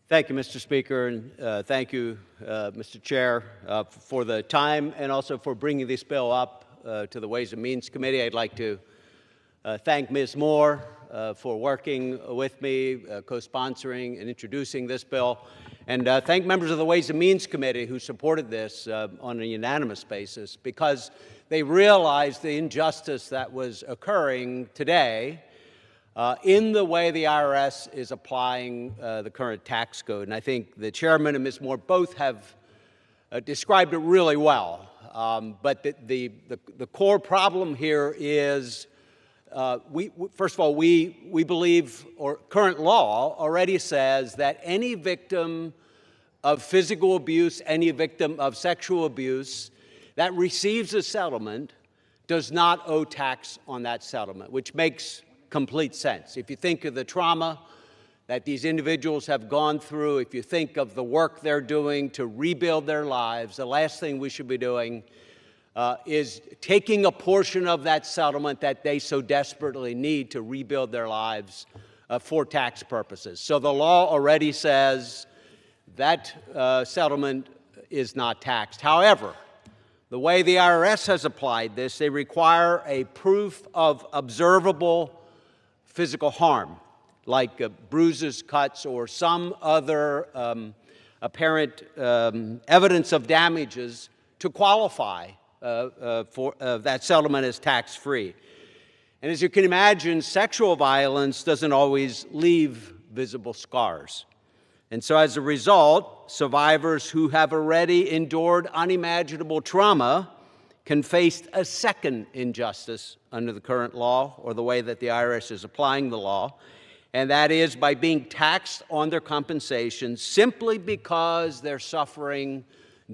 Thank you, Mr. Speaker, and thank you, Mr. Chair, for the time and also for bringing this bill up to the Ways and Means Committee. I'd like to thank Ms. Moore for working with me, co-sponsoring and introducing this bill, and thank members of the Ways and Means Committee who supported this on a unanimous basis because they realized the injustice that was occurring today in the way the IRS is applying the current tax code. And I think the chairman and Ms. Moore both have described it really well. But the core problem here is, first of all, we believe, or current law already says that any victim of physical abuse, any victim of sexual abuse that receives a settlement does not owe tax on that settlement, which makes complete sense. If you think of the trauma that these individuals have gone through, if you think of the work they're doing to rebuild their lives, the last thing we should be doing is taking a portion of that settlement that they so desperately need to rebuild their lives for tax purposes. So the law already says that settlement is not taxed. However, the way the IRS has applied this, they require a proof of observable physical harm, like bruises, cuts, or some other apparent evidence of damages to qualify for that settlement as tax-free. And as you can imagine, sexual violence doesn't always leave visible scars. And so as a result, survivors who have already endured unimaginable trauma can face a second injustice under the current law or the way that the IRS is applying the law, and that is by being taxed on their compensation simply because their suffering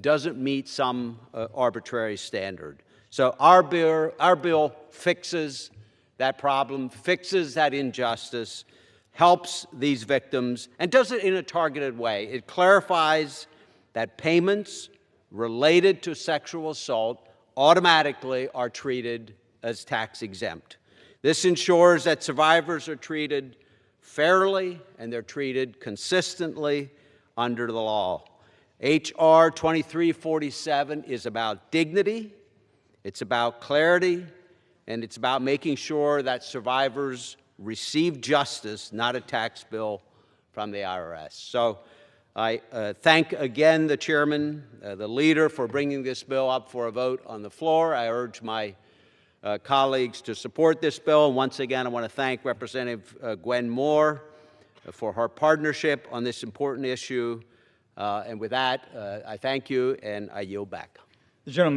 doesn't meet some arbitrary standard. So our bill fixes that problem, fixes that injustice, helps these victims, and does it in a targeted way. It clarifies that payments related to sexual assault automatically are treated as tax exempt. This ensures that survivors are treated fairly and they're treated consistently under the law. H.R. 2347 is about dignity, it's about clarity, and it's about making sure that survivors receive justice, not a tax bill from the IRS. So I thank again the chairman, the leader, for bringing this bill up for a vote on the floor. I urge my colleagues to support this bill. And once again, I want to thank Representative Gwen Moore for her partnership on this important issue. And with that, I thank you and I yield back. The gentleman